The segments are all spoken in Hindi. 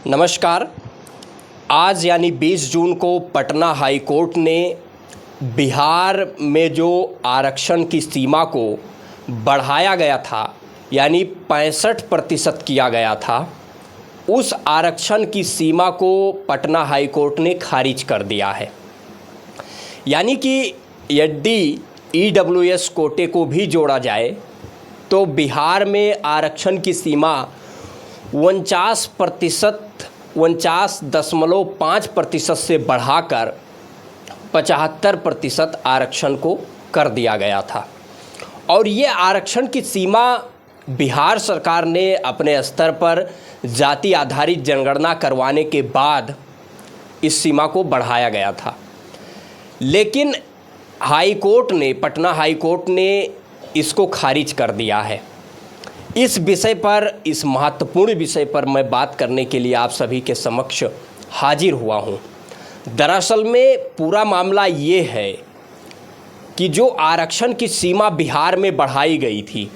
नमस्कार। आज यानी 20 जून को पटना हाई कोर्ट ने बिहार में जो आरक्षण की सीमा को बढ़ाया गया था यानी 65% किया गया था, उस आरक्षण की सीमा को पटना हाई कोर्ट ने खारिज कर दिया है। यानी कि यदि ईडब्ल्यूएस कोटे को भी जोड़ा जाए तो बिहार में आरक्षण की सीमा 49.5% से बढ़ाकर 75% आरक्षण को कर दिया गया था। और ये आरक्षण की सीमा बिहार सरकार ने अपने स्तर पर जाति आधारित जनगणना करवाने के बाद इस सीमा को बढ़ाया गया था। लेकिन हाई कोर्ट ने, पटना हाई कोर्ट ने इसको खारिज कर दिया है। इस विषय पर, इस महत्वपूर्ण विषय पर मैं बात करने के लिए आप सभी के समक्ष हाजिर हुआ हूँ। दरअसल में पूरा मामला ये है कि जो आरक्षण की सीमा बिहार में बढ़ाई गई थी,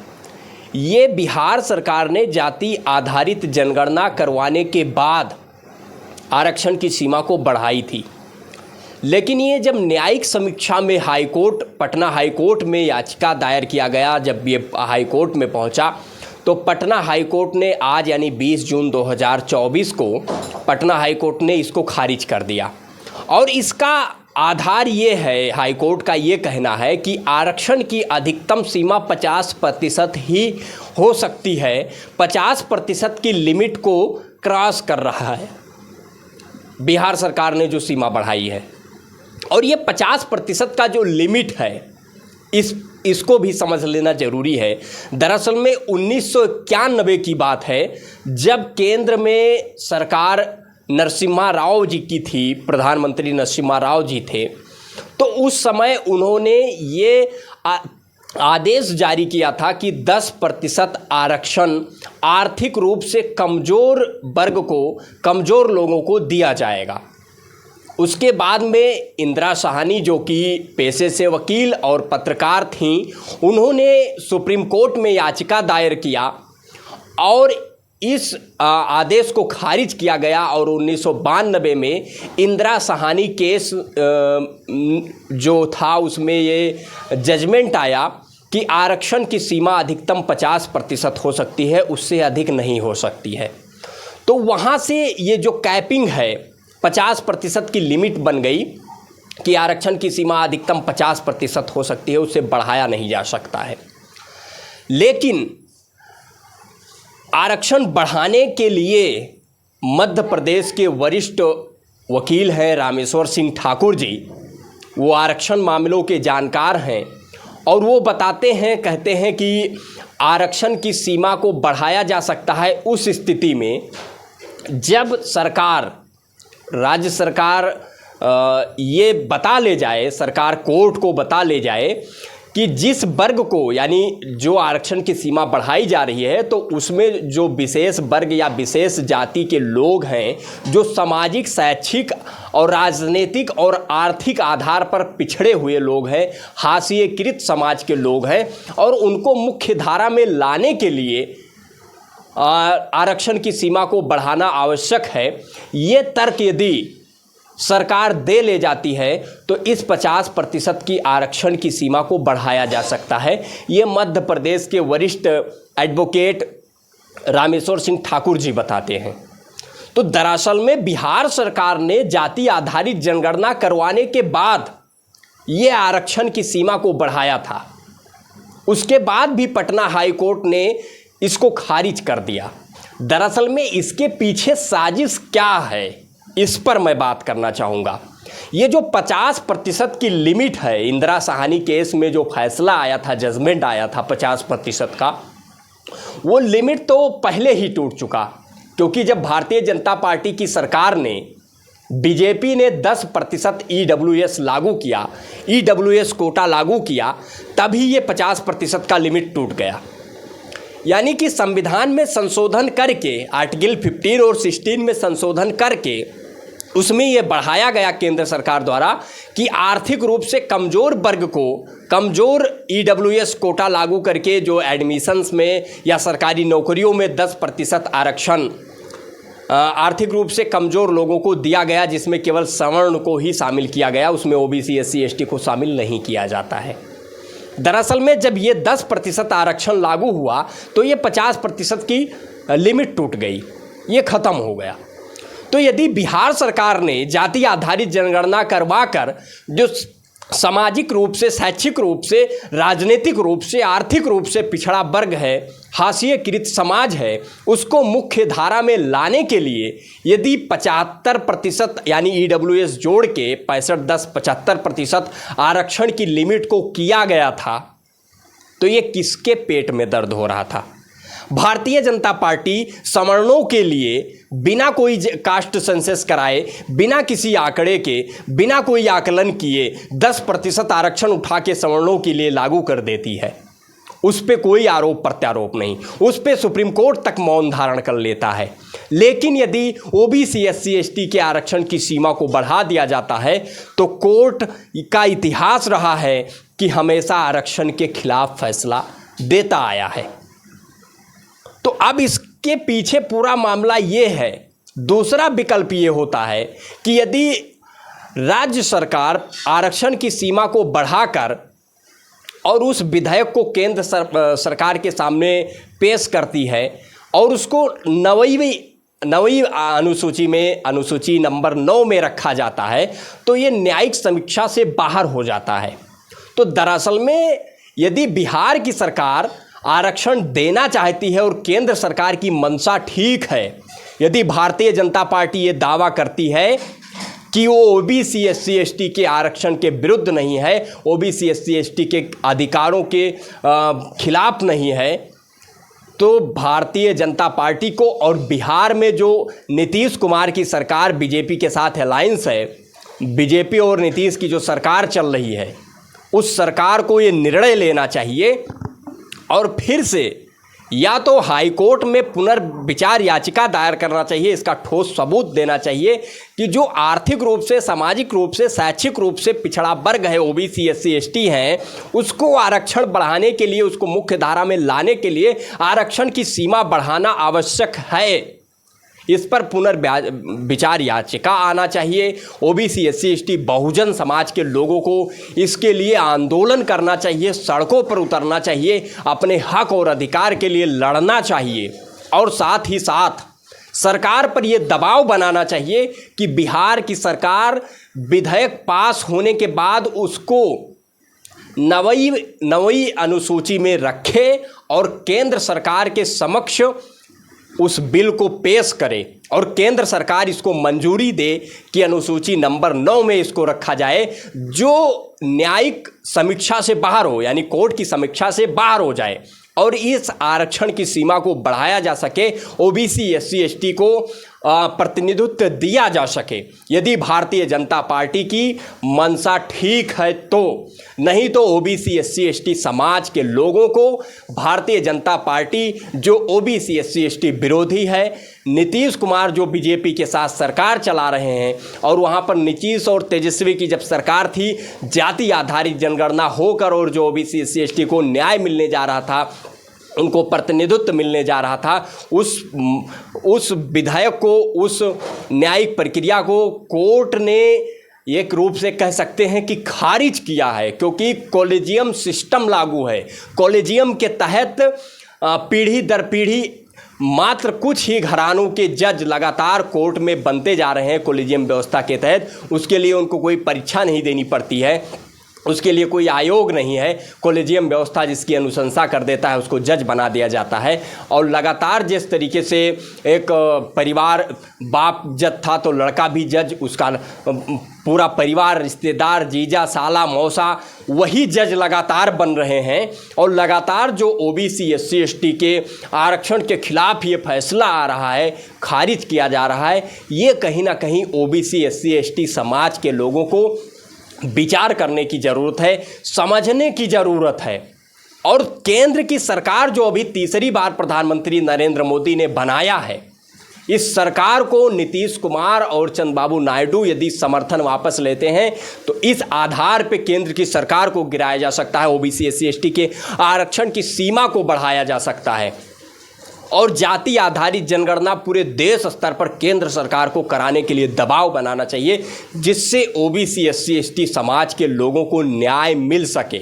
ये बिहार सरकार ने जाति आधारित जनगणना करवाने के बाद आरक्षण की सीमा को बढ़ाई थी। लेकिन ये जब न्यायिक समीक्षा में पटना हाई कोर्ट में याचिका दायर किया गया, जब ये हाई कोर्ट में पहुंचा तो पटना हाई कोर्ट ने आज यानी 20 जून 2024 को पटना हाई कोर्ट ने इसको खारिज कर दिया। और इसका आधार ये है, हाई कोर्ट का ये कहना है कि आरक्षण की अधिकतम सीमा 50% ही हो सकती है। 50% की लिमिट को क्रॉस कर रहा है बिहार सरकार ने जो सीमा बढ़ाई है। और ये 50% का जो लिमिट है, इसको भी समझ लेना जरूरी है। दरअसल में 1991 की बात है, जब केंद्र में सरकार नरसिम्हा राव जी की थी, प्रधानमंत्री नरसिम्हा राव जी थे, तो उस समय उन्होंने ये आदेश जारी किया था कि 10% आरक्षण आर्थिक रूप से कमज़ोर वर्ग को, कमज़ोर लोगों को दिया जाएगा। उसके बाद में इंदिरा साहनी, जो कि पेशे से वकील और पत्रकार थीं, उन्होंने सुप्रीम कोर्ट में याचिका दायर किया और इस आदेश को खारिज किया गया। और 1992 में इंदिरा साहनी केस जो था, उसमें ये जजमेंट आया कि आरक्षण की सीमा अधिकतम 50% हो सकती है, उससे अधिक नहीं हो सकती है। तो वहाँ से ये जो कैपिंग है, 50% की लिमिट बन गई कि आरक्षण की सीमा अधिकतम 50% हो सकती है, उससे बढ़ाया नहीं जा सकता है। लेकिन आरक्षण बढ़ाने के लिए मध्य प्रदेश के वरिष्ठ वकील हैं रामेश्वर सिंह ठाकुर जी, वो आरक्षण मामलों के जानकार हैं और वो बताते हैं, कहते हैं कि आरक्षण की सीमा को बढ़ाया जा सकता है उस स्थिति में जब राज्य सरकार ये बता ले जाए, सरकार कोर्ट को बता ले जाए कि जिस वर्ग को, यानी जो आरक्षण की सीमा बढ़ाई जा रही है, तो उसमें जो विशेष वर्ग या विशेष जाति के लोग हैं, जो सामाजिक, शैक्षिक और राजनीतिक और आर्थिक आधार पर पिछड़े हुए लोग हैं, हाशिएकृत समाज के लोग हैं, और उनको मुख्य धारा में लाने के लिए आरक्षण की सीमा को बढ़ाना आवश्यक है। ये तर्क यदि सरकार दे ले जाती है तो इस 50% की आरक्षण की सीमा को बढ़ाया जा सकता है। ये मध्य प्रदेश के वरिष्ठ एडवोकेट रामेश्वर सिंह ठाकुर जी बताते हैं। तो दरअसल में बिहार सरकार ने जाति आधारित जनगणना करवाने के बाद ये आरक्षण की सीमा को बढ़ाया था। उसके बाद भी पटना हाई कोर्ट ने इसको खारिज कर दिया। दरअसल में इसके पीछे साजिश क्या है, इस पर मैं बात करना चाहूँगा। ये जो 50% की लिमिट है, इंदिरा साहनी केस में जो फैसला आया था, जजमेंट आया था 50% का, वो लिमिट तो पहले ही टूट चुका। क्योंकि जब भारतीय जनता पार्टी की सरकार ने, बीजेपी ने 10% ईडब्ल्यूएस लागू किया, ईडब्ल्यूएस कोटा लागू किया, तभी ये 50% का लिमिट टूट गया। यानी कि संविधान में संशोधन करके, आर्टिकल 15 और 16 में संशोधन करके उसमें ये बढ़ाया गया केंद्र सरकार द्वारा कि आर्थिक रूप से कमज़ोर वर्ग को, कमज़ोर ईडब्ल्यूएस कोटा लागू करके जो एडमिशन्स में या सरकारी नौकरियों में 10% आरक्षण आर्थिक रूप से कमज़ोर लोगों को दिया गया, जिसमें केवल सवर्ण को ही शामिल किया गया, उसमें ओबीसी SC ST को शामिल नहीं किया जाता है। दरअसल में जब ये 10% आरक्षण लागू हुआ तो ये 50% की लिमिट टूट गई, ये ख़त्म हो गया। तो यदि बिहार सरकार ने जाति आधारित जनगणना करवाकर जो सामाजिक रूप से, शैक्षिक रूप से, राजनीतिक रूप से, आर्थिक रूप से पिछड़ा वर्ग है, हाशिएकृत समाज है, उसको मुख्य धारा में लाने के लिए यदि 75% यानी EWS जोड़ के 65-10-75% आरक्षण की लिमिट को किया गया था, तो ये किसके पेट में दर्द हो रहा था? भारतीय जनता पार्टी सवर्णों के लिए बिना कोई कास्ट सेंसस कराए, बिना किसी आंकड़े के, बिना कोई आकलन किए 10% आरक्षण उठा के सवर्णों के लिए लागू कर देती है। उस पर कोई आरोप प्रत्यारोप नहीं, उस पर सुप्रीम कोर्ट तक मौन धारण कर लेता है। लेकिन यदि ओबीसी SC ST के आरक्षण की सीमा को बढ़ा दिया जाता है तो कोर्ट का इतिहास रहा है कि हमेशा आरक्षण के खिलाफ फैसला देता आया है। तो अब इसके पीछे पूरा मामला ये है। दूसरा विकल्प ये होता है कि यदि राज्य सरकार आरक्षण की सीमा को बढ़ाकर और उस विधेयक को केंद्र सरकार के सामने पेश करती है और उसको नवीं अनुसूची नंबर 9 में रखा जाता है, तो ये न्यायिक समीक्षा से बाहर हो जाता है। तो दरअसल में यदि बिहार की सरकार आरक्षण देना चाहती है और केंद्र सरकार की मंशा ठीक है, यदि भारतीय जनता पार्टी ये दावा करती है कि वो ओबीसी SC ST के आरक्षण के विरुद्ध नहीं है, ओबीसी SC ST के अधिकारों के खिलाफ नहीं है, तो भारतीय जनता पार्टी को और बिहार में जो नीतीश कुमार की सरकार बीजेपी के साथ अलायंस है, बीजेपी और नीतीश की जो सरकार चल रही है, उस सरकार को ये निर्णय लेना चाहिए और फिर से या तो हाई कोर्ट में पुनर्विचार याचिका दायर करना चाहिए, इसका ठोस सबूत देना चाहिए कि जो आर्थिक रूप से, सामाजिक रूप से, शैक्षिक रूप से पिछड़ा वर्ग है, ओबीसी SC ST हैं, उसको आरक्षण बढ़ाने के लिए, उसको मुख्य धारा में लाने के लिए आरक्षण की सीमा बढ़ाना आवश्यक है। इस पर पुनर्विचार याचिका आना चाहिए। OBC SC ST Bahujan Samaj के लोगों को इसके लिए आंदोलन करना चाहिए, सड़कों पर उतरना चाहिए, अपने हक और अधिकार के लिए लड़ना चाहिए और साथ ही साथ सरकार पर यह दबाव बनाना चाहिए कि बिहार की सरकार विधेयक पास होने के बाद उसको नवीं अनुसूची में रखे और केंद्र सरकार के समक्ष उस बिल को पेश करे और केंद्र सरकार इसको मंजूरी दे कि अनुसूची नंबर 9 में इसको रखा जाए, जो न्यायिक समीक्षा से बाहर हो, यानी कोर्ट की समीक्षा से बाहर हो जाए और इस आरक्षण की सीमा को बढ़ाया जा सके, ओबीसी SC ST को प्रतिनिधित्व दिया जा सके। यदि भारतीय जनता पार्टी की मंशा ठीक है तो, नहीं तो ओबीसी SC ST समाज के लोगों को भारतीय जनता पार्टी जो ओबीसी SC ST विरोधी है, नीतीश कुमार जो बीजेपी के साथ सरकार चला रहे हैं और वहाँ पर नीतीश और तेजस्वी की जब सरकार थी, जाति आधारित जनगणना होकर और जो ओबीसी SC ST को न्याय मिलने जा रहा था, उनको प्रतिनिधित्व मिलने जा रहा था, उस विधेयक को, उस न्यायिक प्रक्रिया को कोर्ट ने एक रूप से कह सकते हैं कि खारिज किया है, क्योंकि कॉलेजियम सिस्टम लागू है। कॉलेजियम के तहत पीढ़ी दर पीढ़ी मात्र कुछ ही घरानों के जज लगातार कोर्ट में बनते जा रहे हैं कॉलेजियम व्यवस्था के तहत। उसके लिए उनको कोई परीक्षा नहीं देनी पड़ती है, उसके लिए कोई आयोग नहीं है। कॉलेजियम व्यवस्था जिसकी अनुशंसा कर देता है उसको जज बना दिया जाता है। और लगातार जिस तरीके से एक परिवार, बाप जज था तो लड़का भी जज, उसका पूरा परिवार, रिश्तेदार, जीजा, साला, मौसा, वही जज लगातार बन रहे हैं। और लगातार जो ओबीसी SC ST के आरक्षण के खिलाफ ये फैसला आ रहा है, खारिज किया जा रहा है, ये कहीं ना कहीं ओबीसी SC ST समाज के लोगों को विचार करने की ज़रूरत है, समझने की ज़रूरत है। और केंद्र की सरकार जो अभी तीसरी बार प्रधानमंत्री नरेंद्र मोदी ने बनाया है, इस सरकार को नीतीश कुमार और चंद्रबाबू नायडू यदि समर्थन वापस लेते हैं तो इस आधार पे केंद्र की सरकार को गिराया जा सकता है, ओबीसी SC ST के आरक्षण की सीमा को बढ़ाया जा सकता है। और जाति आधारित जनगणना पूरे देश स्तर पर केंद्र सरकार को कराने के लिए दबाव बनाना चाहिए, जिससे ओबीसी SC ST समाज के लोगों को न्याय मिल सके।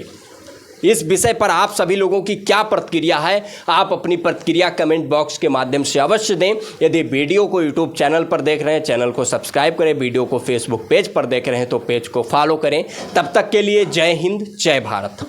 इस विषय पर आप सभी लोगों की क्या प्रतिक्रिया है, आप अपनी प्रतिक्रिया कमेंट बॉक्स के माध्यम से अवश्य दें। यदि वीडियो को यूट्यूब चैनल पर देख रहे हैं, चैनल को सब्सक्राइब करें, वीडियो को फेसबुक पेज पर देख रहे हैं तो पेज को फॉलो करें। तब तक के लिए जय हिंद, जय भारत।